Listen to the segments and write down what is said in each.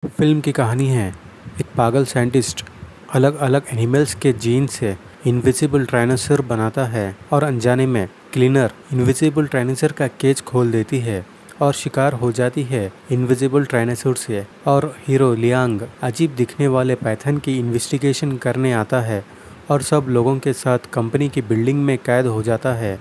Film की कहानी है एक पागल साइंटिस्ट अलग अलग एनिमल्स के जीन से इनविजिबल डायनासोर बनाता है और अनजाने में क्लीनर इनविजिबल डायनासोर का केज खोल देती है और शिकार हो जाती है इनविजिबल डायनासोर से। और हीरो लियांग अजीब दिखने वाले पैथन की इन्वेस्टिगेशन करने आता है और सब लोगों के साथ कंपनी की बिल्डिंग में कैद हो जाता है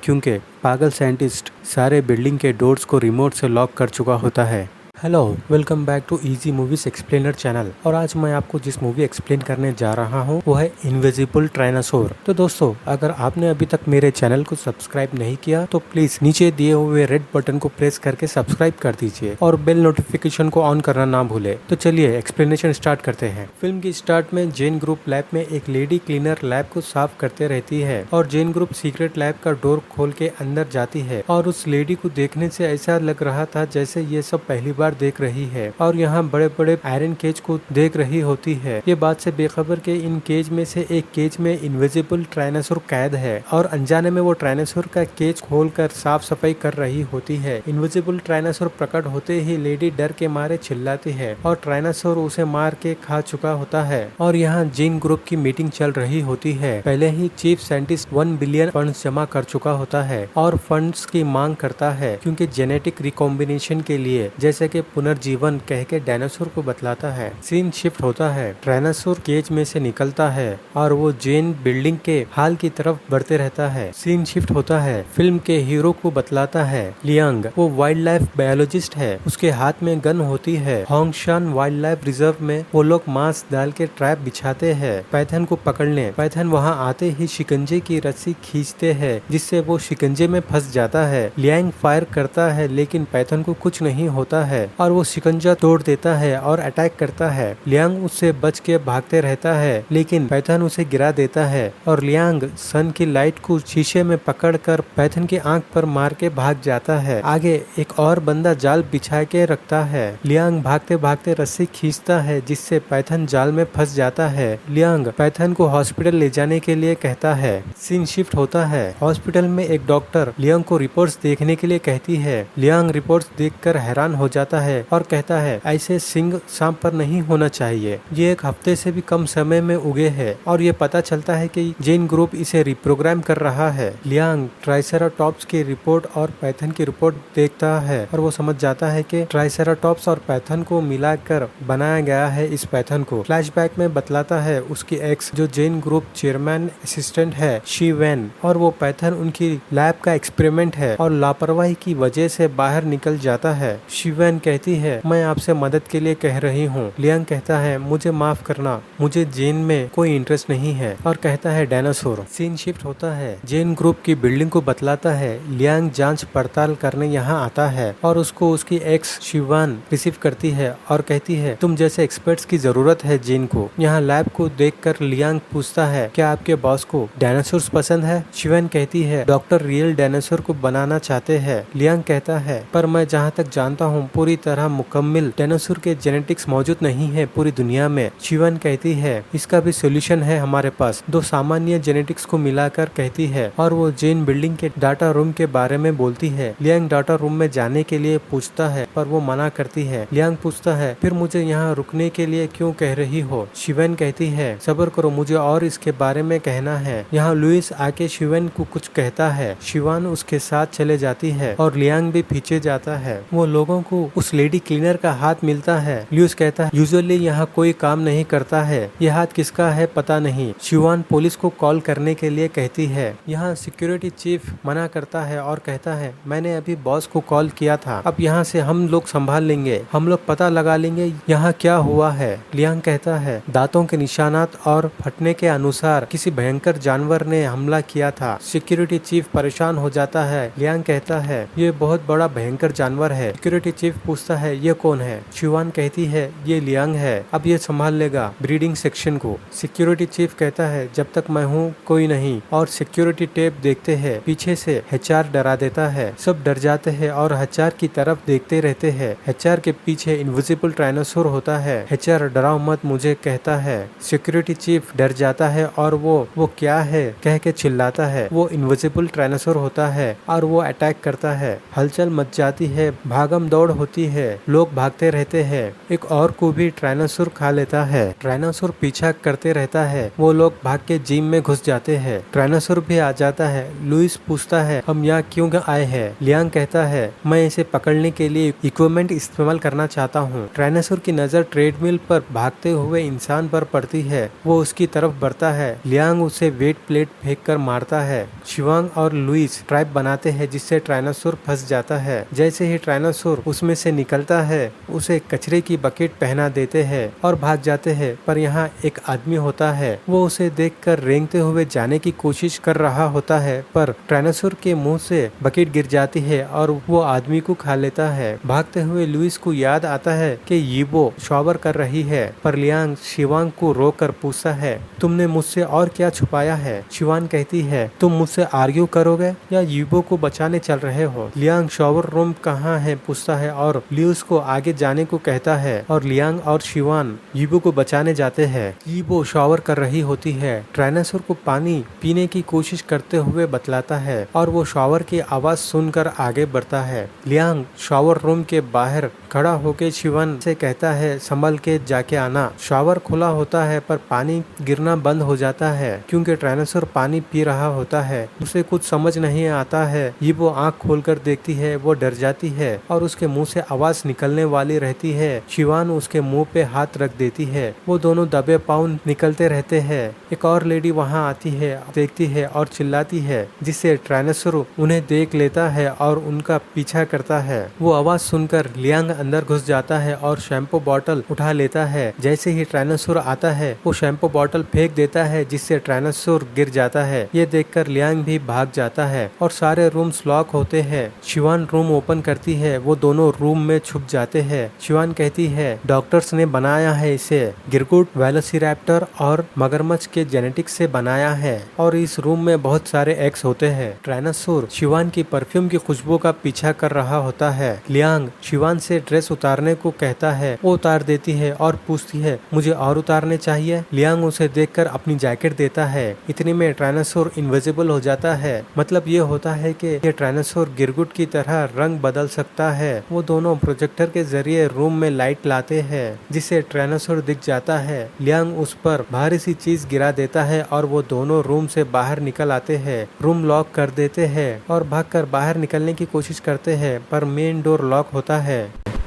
क्योंकि पागल साइंटिस्ट सारे बिल्डिंग के डोर्स को रिमोट से लॉक कर चुका होता है। Hello, welcome back to easy movies explainer channel. और आज मैं आपको जिस मूवी एक्सप्लेन करने जा रहा हूँ वो है इनविजिबल डायनासोर। तो दोस्तों, अगर आपने अभी तक मेरे चैनल को सब्सक्राइब नहीं किया तो प्लीज नीचे दिए हुए रेड बटन को प्रेस करके सब्सक्राइब कर दीजिए और बेल नोटिफिकेशन को ऑन करना ना भूले। तो चलिए एक्सप्लेनेशन स्टार्ट करते हैं। फिल्म की स्टार्ट में जेन ग्रुप लैब में एक लेडी क्लीनर लैब को साफ करते रहती है और जेन ग्रुप सीक्रेट लैब का डोर खोल के अंदर जाती है और उस लेडी को देखने से ऐसा लग रहा था जैसे ये सब पहली बार देख रही है और यहाँ बड़े बड़े आयरन केज को देख रही होती है। ये बात से बेखबर के इन केज में से एक केज में इनविजिबल डायनासोर कैद है और अनजाने में वो डायनासोर का केज खोलकर साफ सफाई कर रही होती है। इनविजिबल डायनासोर प्रकट होते ही लेडी डर के मारे चिल्लाती है और डायनासोर उसे मार के खा चुका होता है। और यहाँ जीन ग्रुप की मीटिंग चल रही होती है। पहले ही चीफ साइंटिस्ट 1 बिलियन फंड्स जमा कर चुका होता है और फंड्स की मांग करता है क्योंकि जेनेटिक रिकॉम्बिनेशन के लिए, जैसे कि पुनर्जीवन कह के डायनासोर को बतलाता है। सीन शिफ्ट होता है, डायनासोर केज में से निकलता है और वो जेन बिल्डिंग के हाल की तरफ बढ़ते रहता है। सीन शिफ्ट होता है, फिल्म के हीरो को बतलाता है लियांग। वो वाइल्ड लाइफ बायोलॉजिस्ट है, उसके हाथ में गन होती है। होंगशान वाइल्ड लाइफ रिजर्व में वो लोग मांस डाल के ट्रैप बिछाते हैं पैथन को पकड़ने। पैथन वहाँ आते ही शिकंजे की रस्सी खींचते हैं जिससे वो शिकंजे में फंस जाता है। लियांग फायर करता है लेकिन पैथन को कुछ नहीं होता है और वो शिकंजा तोड़ देता है और अटैक करता है। लियांग उससे बच के भागते रहता है लेकिन पैथन उसे गिरा देता है और लियांग सन की लाइट को शीशे में पकड़कर पैथन की आंख पर मार के भाग जाता है। आगे एक और बंदा जाल बिछा के रखता है। लियांग भागते भागते रस्सी खींचता है जिससे पैथन जाल में फंस जाता है। लियांग पैथन को हॉस्पिटल ले जाने के लिए कहता है। सीन शिफ्ट होता है, हॉस्पिटल में एक डॉक्टर लियांग को रिपोर्ट्स देखने के लिए कहती है। लियांग रिपोर्ट्स देखकर हैरान हो जाता है और कहता है ऐसे सिंह सांप पर नहीं होना चाहिए, ये एक हफ्ते से भी कम समय में उगे है और ये पता चलता है कि जेन ग्रुप इसे रिप्रोग्राम कर रहा है। लियांग ट्राइसेराटॉप्स की रिपोर्ट और पैथन की रिपोर्ट देखता है और वो समझ जाता है कि ट्राइसेराटॉप्स और पैथन को मिलाकर बनाया गया है। इस पैथन को फ्लैशबैक में बतलाता है उसकी एक्स जो जेन ग्रुप चेयरमैन असिस्टेंट है, शी वेन, और वो पैथन उनकी लैब का एक्सपेरिमेंट है और लापरवाही की वजह से बाहर निकल जाता है। शी वेन कहती है मैं आपसे मदद के लिए कह रही हूँ। लियांग कहता है मुझे माफ करना, मुझे जेन में कोई इंटरेस्ट नहीं है और कहता है डायनासोर। सीन शिफ्ट होता है, जेन ग्रुप की बिल्डिंग को बतलाता है। लियांग जांच पड़ताल करने यहाँ आता है और उसको उसकी एक्स शिवान रिसीव करती है और कहती है तुम जैसे एक्सपर्ट्स की जरूरत है जेन को। यहाँ लैब को देखकर लियांग पूछता है क्या आपके बॉस को डायनासोर पसंद है। शिवान कहती है डॉक्टर रियल डायनासोर को बनाना चाहते हैं। लियांग कहता है पर मैं जहाँ तक जानता हूँ पूरी तरह मुकम्मल डायनासोर के जेनेटिक्स मौजूद नहीं है पूरी दुनिया में। शिवन कहती है इसका भी सोल्यूशन है हमारे पास, दो सामान्य जेनेटिक्स को मिलाकर कहती है और वो जेन बिल्डिंग के डाटा रूम के बारे में बोलती है। लियांग डाटा रूम में जाने के लिए पूछता है पर वो मना करती है। लियांग पूछता है फिर मुझे यहाँ रुकने के लिए क्यों कह रही हो। शिवन कहती है सब्र करो, मुझे और इसके बारे में कहना है। यहाँ लुइस आके शिवन को कुछ कहता है। शिवान उसके साथ चले जाती है और लियांग भी पीछे जाता है। वो लोगों को उस लेडी क्लीनर का हाथ मिलता है। ल्यूस कहता है यूजुअली यहाँ कोई काम नहीं करता है, यह हाथ किसका है पता नहीं। शिवान पुलिस को कॉल करने के लिए कहती है। यहाँ सिक्योरिटी चीफ मना करता है और कहता है मैंने अभी बॉस को कॉल किया था, अब यहाँ से हम लोग संभाल लेंगे, हम लोग पता लगा लेंगे यहाँ क्या हुआ है। लियांग कहता है दांतों के निशानात और फटने के अनुसार किसी भयंकर जानवर ने हमला किया था। सिक्योरिटी चीफ परेशान हो जाता है। लियांग कहता है ये बहुत बड़ा भयंकर जानवर है। सिक्योरिटी चीफ पूछता है ये कौन है। शिवान कहती है ये लियांग है, अब ये संभाल लेगा ब्रीडिंग सेक्शन को। सिक्योरिटी चीफ कहता है जब तक मैं हूँ कोई नहीं, और सिक्योरिटी टेप देखते हैं पीछे से एचआर डरा देता है। सब डर जाते हैं और एचआर की तरफ देखते रहते हैं। एचआर के पीछे इनविजिबल डायनासोर होता है। एचआर डराओ मत मुझे कहता है। सिक्योरिटी चीफ डर जाता है और वो क्या है कह के चिल्लाता है। वो इनविजिबल डायनासोर होता है और वो अटैक करता है। हलचल मच जाती है, भागम दौड़ होती है। लोग भागते रहते हैं। एक और को भी ट्राइनोसोर खा लेता है। ट्राइनोसोर पीछा करते रहता है। वो लोग भाग के जिम में घुस जाते हैं। ट्राइनोसोर भी आ जाता है। लुइस पूछता है हम यहाँ क्यों आए हैं। लियांग कहता है मैं इसे पकड़ने के लिए इक्विपमेंट इस्तेमाल करना चाहता हूँ। ट्राइनोसोर की नजर ट्रेडमिल पर भागते हुए इंसान पर पड़ती है। वो उसकी तरफ बढ़ता है। लियांग उसे वेट प्लेट फेंक कर मारता है। शिवांग और लुइस ट्रैप बनाते हैं जिससे ट्राइनोसोर फंस जाता है। जैसे ही ट्राइनोसोर उसमें से निकलता है उसे कचरे की बकेट पहना देते हैं और भाग जाते हैं। पर यहाँ एक आदमी होता है। वो उसे देखकर रेंगते हुए जाने की कोशिश कर रहा होता है पर ट्राइनोसोर के मुंह से बकेट गिर जाती है और वो आदमी को खा लेता है। भागते हुए लुइस को याद आता है कि यीबो शॉवर कर रही है पर लियांग शिवांग को रोक कर पूछता है तुमने मुझसे और क्या छुपाया है। शिवांग कहती है तुम मुझसे आर्ग्यू करोगे या यीबो को बचाने चल रहे हो। लियांग शॉवर रूम कहाँ है पूछता है और लुइस को आगे जाने को कहता है और लियांग और शिवान यीबो को बचाने जाते हैं। यीबो शॉवर कर रही होती है। ट्राइनोसोर को पानी पीने की कोशिश करते हुए बतलाता है और वो शॉवर की आवाज सुनकर आगे बढ़ता है। लियांग शॉवर रूम के बाहर खड़ा होकर शिवान से कहता है संभल के जाके आना। शॉवर खुला होता है पर पानी गिरना बंद हो जाता है क्योंकि ट्राइनोसोर पानी पी रहा होता है। उसे कुछ समझ नहीं आता है। यीबो आंख खोलकर देखती है। वो डर जाती है और उसके मुंह से आवाज निकलने वाली रहती है। शिवान उसके मुंह पे हाथ रख देती है। वो दोनों दबे पाँव निकलते रहते हैं। एक और लेडी वहाँ आती है, देखती है और चिल्लाती है जिससे ट्राइनोसोर उन्हें देख लेता है और उनका पीछा करता है। वो आवाज सुनकर लियांग अंदर घुस जाता है और शैम्पू बॉटल उठा लेता है। जैसे ही ट्राइनोसोर आता है वो शैम्पू बॉटल फेंक देता है जिससे ट्राइनोसोर गिर जाता है। ये देखकर लियांग भी भाग जाता है और सारे रूम्स लॉक होते हैं। शिवान रूम ओपन करती है। वो दोनों रूम में छुप जाते हैं। शिवान कहती है डॉक्टर्स ने बनाया है इसे गिरगुट वेलोसिरैप्टर और मगरमच्छ के जेनेटिक्स से बनाया है और इस रूम में बहुत सारे एग्स होते हैं। ट्राइनोसोर शिवान की परफ्यूम की खुशबू का पीछा कर रहा होता है। लियांग शिवान से ड्रेस उतारने को कहता है। वो उतार देती है और पूछती है मुझे और उतारने चाहिए। लियांग उसे देखकर अपनी जैकेट देता है। इतने में ट्राइनोसोर इनविजिबल हो जाता है। मतलब ये होता है कि ये ट्राइनोसोर गिरगुट की तरह रंग बदल सकता है। वो दोनों प्रोजेक्टर के जरिए रूम में लाइट लाते हैं जिससे ट्राइनोसोर दिख जाता है। लियांग उस पर भारी सी चीज गिरा देता है और वो दोनों रूम से बाहर निकल आते हैं। रूम लॉक कर देते हैं और भागकर बाहर निकलने की कोशिश करते हैं पर मेन डोर लॉक होता है।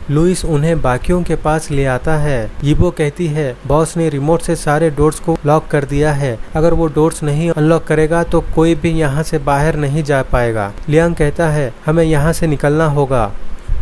लुइस उन्हें बाकियों के पास ले आता है। यीबो कहती है बॉस ने रिमोट से सारे डोर्स को लॉक कर दिया है। अगर वो डोर्स नहीं अनलॉक करेगा तो कोई भी यहाँ से बाहर नहीं जा पाएगा। लियांग कहता है हमें यहाँ से निकलना होगा।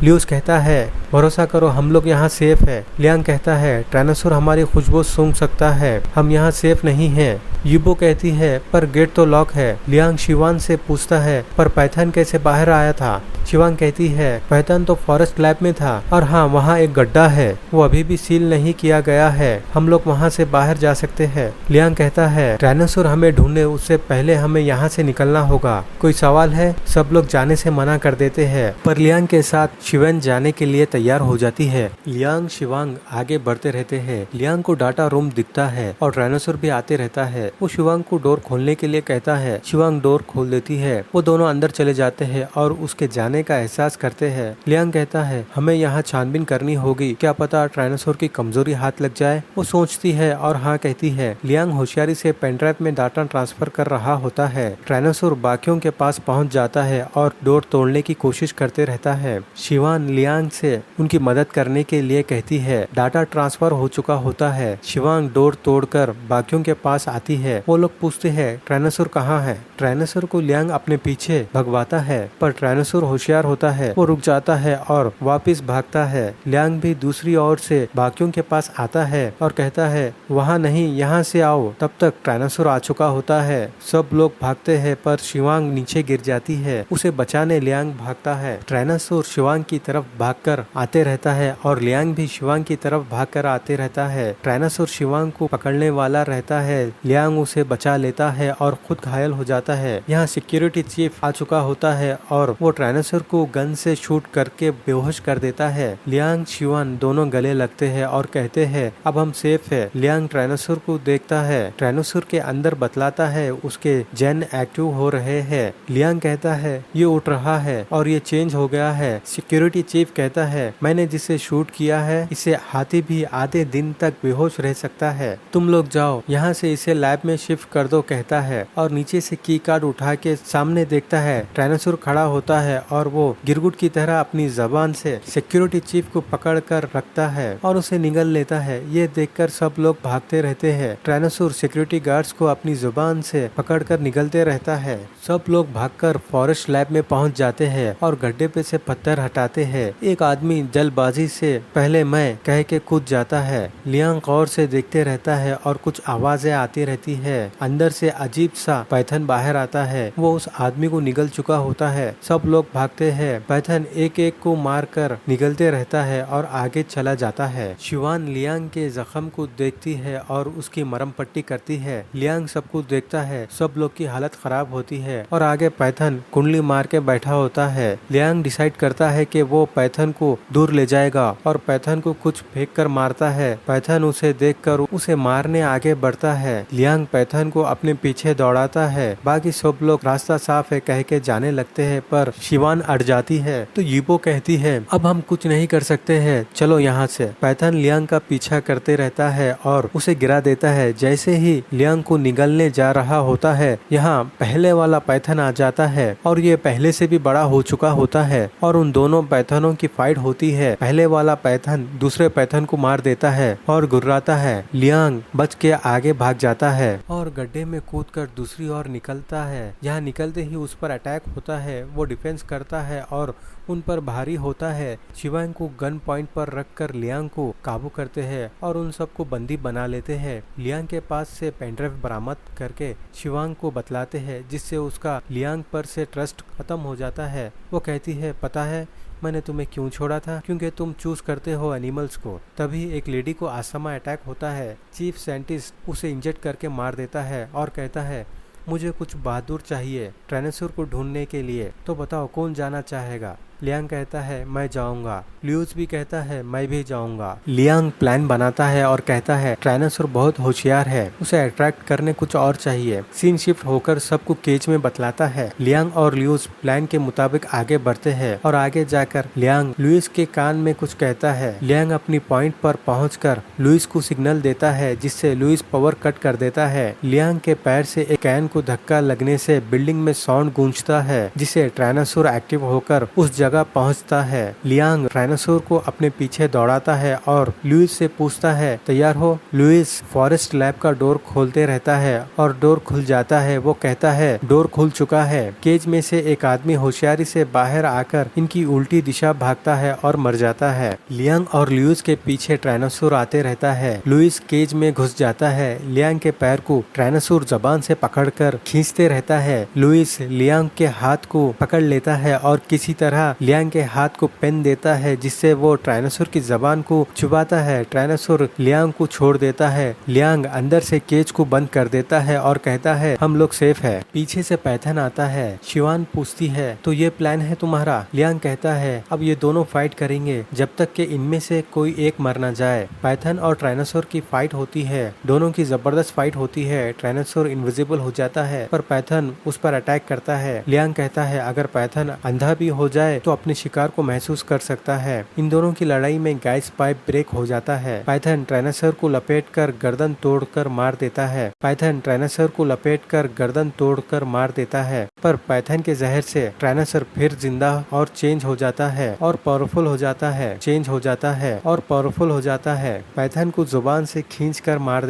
लुइस कहता है भरोसा करो हम लोग यहाँ सेफ है। लियांग कहता है ट्राइनोसोर हमारी खुशबू सूंघ सकता है, हम यहाँ सेफ नहीं हैं। यीबो कहती है पर गेट तो लॉक है। लियांग शिवान से पूछता है पर पाइथन कैसे बाहर आया था। शिवांग कहती है पाइथन तो फॉरेस्ट लैब में था और हाँ वहाँ एक गड्ढा है, वो अभी भी सील नहीं किया गया है, हम लोग वहाँ से बाहर जा सकते हैं। लियांग कहता है ट्राइनोसोर हमें ढूंढे उससे पहले हमें यहाँ से निकलना होगा। कोई सवाल है? सब लोग जाने से मना कर देते हैं पर लियांग के साथ शिवेन जाने के लिए तैयार हो जाती है। लियांग शिवांग आगे बढ़ते रहते हैं। लियांग को डाटा रूम दिखता है और ट्राइनोसोर भी आते रहता है। वो शिवांग को डोर खोलने के लिए कहता है। शिवांग डोर खोल देती है। वो दोनों अंदर चले जाते हैं और उसके जाने का एहसास करते हैं। लियांग कहता है हमें यहाँ छानबीन करनी होगी, क्या पता ट्राइनोसोर की कमजोरी हाथ लग जाए। वो सोचती है और हाँ कहती है। लियांग होशियारी से पेनड्राइव में डाटा ट्रांसफर कर रहा होता है। ट्राइनोसोर बाकियों के पास पहुँच जाता है और डोर तोड़ने की कोशिश करते रहता है। शिवान लियांग से उनकी मदद करने के लिए कहती है। डाटा ट्रांसफर हो चुका होता है। शिवांग डोर तोड़कर बाकियों के पास आती है। वो लोग पूछते हैं ट्राइनोसोर कहाँ है। ट्राइनोसोर को लियांग अपने पीछे भगवाता है पर ट्राइनोसोर होशियार होता है। वो रुक जाता है और वापस भागता है। लियांग भी दूसरी ओर से बाकियों के पास आता है और कहता है वहाँ नहीं यहाँ से आओ। तब तक ट्राइनोसोर आ चुका होता है। सब लोग भागते हैं पर शिवांग नीचे गिर जाती है। उसे बचाने लियांग भागता है। ट्राइनोसोर शिवांग की तरफ भागकर आते रहता है और लियांग भी शिवांग की तरफ भागकर आते रहता है। ट्राइनोसोर शिवांग को पकड़ने वाला रहता है। लियांग उसे बचा लेता है और खुद घायल हो जाता है। यहाँ सिक्योरिटी चीफ आ चुका होता है और वो ट्राइनोसोर को गन से शूट करके बेहोश कर देता है। लियांग शिवान दोनों गले लगते हैं और कहते हैं अब हम सेफ है। लियांग ट्राइनोसोर को देखता है। ट्राइनोसोर के अंदर बतलाता है उसके जेन एक्टिव हो रहे हैं। लियांग कहता है ये उठ रहा है और ये चेंज हो गया है। सिक्योरिटी चीफ कहता है मैंने जिसे शूट किया है इसे हाथी भी आधे दिन तक बेहोश रह सकता है। तुम लोग जाओ यहाँ से इसे लैब में शिफ्ट कर दो, कहता है और नीचे से की कार्ड उठा के सामने देखता है टायनासोर खड़ा होता है और वो गिरगुट की तरह अपनी जबान से सिक्योरिटी चीफ को पकड़ कर रखता है और उसे निगल लेता है। ये देखकर सब लोग भागते रहते हैं। टायनासोर सिक्योरिटी गार्ड्स को अपनी जुबान से पकड़कर निगलते रहता है। सब लोग भागकर फॉरेस्ट लैब में पहुंच जाते हैं और गड्ढे पे से पत्थर हटाते हैं। एक आदमी जल्दबाजी से पहले मैं कह के कूद जाता है। लियांग गौर से देखते रहता है और कुछ आवाजें आती रहती है। अंदर से अजीब सा पैथन बाहर आता है। वो उस आदमी को निगल चुका होता है। सब लोग भागते हैं। पैथन एक एक को मारकर निगलते रहता है और आगे चला जाता है। शिवान लियांग के जख्म को देखती है और उसकी मरहम पट्टी करती है। लियांग सब कुछ देखता है। सब लोग की हालत खराब होती है और आगे पैथन कुंडली मार के बैठा होता है। लियांग डिसाइड करता है कि वो पैथन को दूर ले जाएगा और पैथन को कुछ फेंक कर मारता है। पैथन उसे देखकर उसे मारने आगे बढ़ता है। लियांग पैथन को अपने पीछे दौड़ाता है। बाकी सब लोग रास्ता साफ है कह के जाने लगते हैं, पर शिवान अड़ जाती है तो यीबो कहती है अब हम कुछ नहीं कर सकते हैं, चलो यहाँ से। पैथन लियांग का पीछा करते रहता है और उसे गिरा देता है। जैसे ही लियांग को निगलने जा रहा होता है यहाँ पहले वाला पैथन आ जाता है और ये पहले से भी बड़ा हो चुका होता है और उन दोनों पैथनों की फाइट होती है। पहले वाला पैथन दूसरे पैथन को मार देता है और गुर्राता है। लियांग बच के आगे भाग जाता है और गड्ढे में कूदकर दूसरी ओर निकलता है। यहाँ निकलते ही उस पर अटैक होता है। वो डिफेंस करता है और उन पर भारी होता है। शिवांग को गन पॉइंट पर रखकर लियांग को काबू करते हैं और उन सबको बंदी बना लेते हैं। लियांग के पास से पेनड्राइव बरामद करके शिवांग को बतलाते हैं, जिससे उसका लियांग पर से ट्रस्ट खत्म हो जाता है। वो कहती है पता है मैंने तुम्हें क्यों छोड़ा था, क्योंकि तुम चूज करते हो एनिमल्स को। तभी एक लेडी को अस्थमा अटैक होता है। चीफ साइंटिस्ट उसे इंजेक्ट करके मार देता है और कहता है मुझे कुछ बहादुर चाहिए टायनासोर को ढूंढने के लिए, तो बताओ कौन जाना चाहेगा। लियांग कहता है मैं जाऊंगा। ल्यूज भी कहता है मैं भी जाऊंगा। लियांग प्लान बनाता है और कहता है टायनासोर बहुत होशियार है, उसे अट्रैक्ट करने कुछ और चाहिए। सीन शिफ्ट होकर सबको केज में बतलाता है। लियांग और ल्यूज प्लान के मुताबिक आगे बढ़ते हैं और आगे जाकर लियांग लुइस के कान में कुछ कहता है। लियांग अपनी पॉइंट पर पहुंचकर लुइस को सिग्नल देता है, जिससे लुइस पावर कट कर देता है। लियांग के पैर से एक कैन को धक्का लगने से बिल्डिंग में साउंड गूंजता है, जिससे टायनासोर एक्टिव होकर उस जगह पहुंचता है। लियांग टायनासोर को अपने पीछे दौड़ाता है और लुइस से पूछता है तैयार हो। लुइस फॉरेस्ट लैब का डोर खोलते रहता है और डोर खुल जाता है। वो कहता है डोर खुल चुका है। केज में से एक आदमी होशियारी से बाहर आकर इनकी उल्टी दिशा भागता है और मर जाता है। लियांग और लुइस के पीछे टायनासोर आते रहता है। लुइस केज में घुस जाता है। लियांग के पैर को टायनासोर जबान से पकड़कर खींचते रहता है। लुइस लियांग के हाथ को पकड़ लेता है और किसी तरह लियांग के हाथ को पेन देता है, जिससे वो टायनासोर की जबान को चुबाता है। टायनासोर लियांग को छोड़ देता है। लियांग अंदर से केज को बंद कर देता है और कहता है हम लोग सेफ है। पीछे से पैथन आता है। शिवान पूछती है तो ये प्लान है तुम्हारा। लियांग कहता है अब ये दोनों फाइट करेंगे जब तक कि इनमें से कोई एक मर न जाए। पैथन और टायनासोर की फाइट होती है। दोनों की जबरदस्त फाइट होती है। टायनासोर इनविजिबल हो जाता है पर पैथन उस पर अटैक करता है। लियांग कहता है अगर पैथन अंधा भी हो जाए तो अपने शिकार को महसूस कर सकता है। इन दोनों की लड़ाई में गैस पाइप ब्रेक हो जाता है। पाइथन टायनासोर को लपेटकर गर्दन तोड़कर मार देता है। पाइथन टायनासोर को लपेटकर गर्दन तोड़कर मार देता है, पर पाइथन के जहर से टायनासोर फिर जिंदा और चेंज हो जाता है और पावरफुल हो जाता है। चेंज हो जाता है और पावरफुल हो जाता है। पाइथन को जुबान से खींचकर मार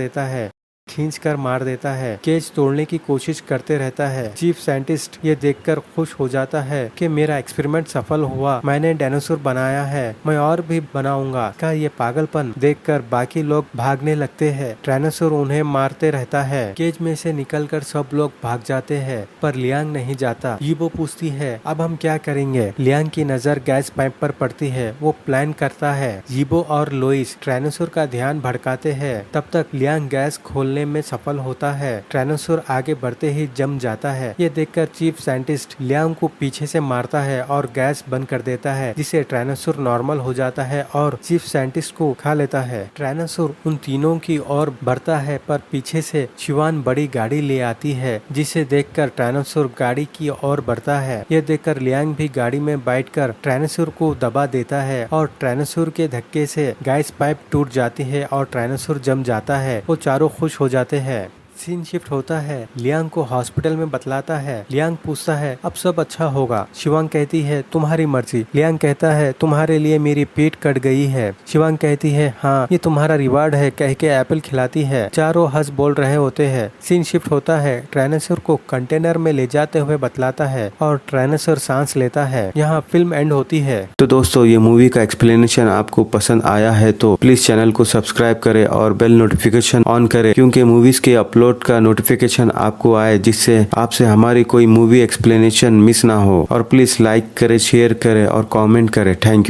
देता है। केज तोड़ने की कोशिश करते रहता है। चीफ साइंटिस्ट ये देखकर खुश हो जाता है कि मेरा एक्सपेरिमेंट सफल हुआ, मैंने डायनासोर बनाया है, मैं और भी बनाऊंगा। का ये पागलपन देखकर बाकी लोग भागने लगते हैं। डायनासोर उन्हें मारते रहता है। केज में से निकलकर सब लोग भाग जाते हैं, पर लियांग नहीं जाता। यीबो पूछती है अब हम क्या करेंगे। लियांग की नजर गैस पाइप पर पड़ती है। वो प्लान करता है। यीबो और लुइस डायनासोर का ध्यान भड़काते हैं। तब तक लियांग गैस खोलने निकालने में सफल होता है। ट्राइनोसोर आगे बढ़ते ही जम जाता है। ये देखकर चीफ साइंटिस्ट लियांग को पीछे से मारता है और गैस बंद कर देता है, जिससे ट्राइनोसोर नॉर्मल हो जाता है और चीफ साइंटिस्ट को खा लेता है। ट्राइनोसोर उन तीनों की ओर बढ़ता है, पर पीछे से शिवान बड़ी गाड़ी ले आती है, जिसे देखकर ट्राइनोसोर गाड़ी की ओर बढ़ता है। यह देखकर लियांग भी गाड़ी में बैठकर ट्राइनोसोर को दबा देता है और ट्राइनोसोर के धक्के से गैस पाइप टूट जाती है और ट्राइनोसोर जम जाता है। वो चारों खुश हो जाते हैं। सीन शिफ्ट होता है। लियांग को हॉस्पिटल में बतलाता है। लियांग पूछता है अब सब अच्छा होगा। शिवांग कहती है तुम्हारी मर्जी। लियांग कहता है तुम्हारे लिए मेरी पीठ कट गई है। शिवांग कहती है हाँ ये तुम्हारा रिवार्ड है, कह के एप्पल खिलाती है। चारों हंस बोल रहे होते हैं। सीन शिफ्ट होता है। ट्राइनोसोर को कंटेनर में ले जाते हुए बतलाता है और ट्राइनोसोर सांस लेता है। यहाँ फिल्म एंड होती है। तो दोस्तों ये मूवी का एक्सप्लेनेशन आपको पसंद आया है तो प्लीज चैनल को सब्सक्राइब करें और बेल नोटिफिकेशन ऑन करें, क्योंकि मूवीज के अपलोड का नोटिफिकेशन आपको आए, जिससे आपसे हमारी कोई मूवी एक्सप्लेनेशन मिस ना हो। और प्लीज लाइक करें, शेयर करें और कमेंट करें। Thank you.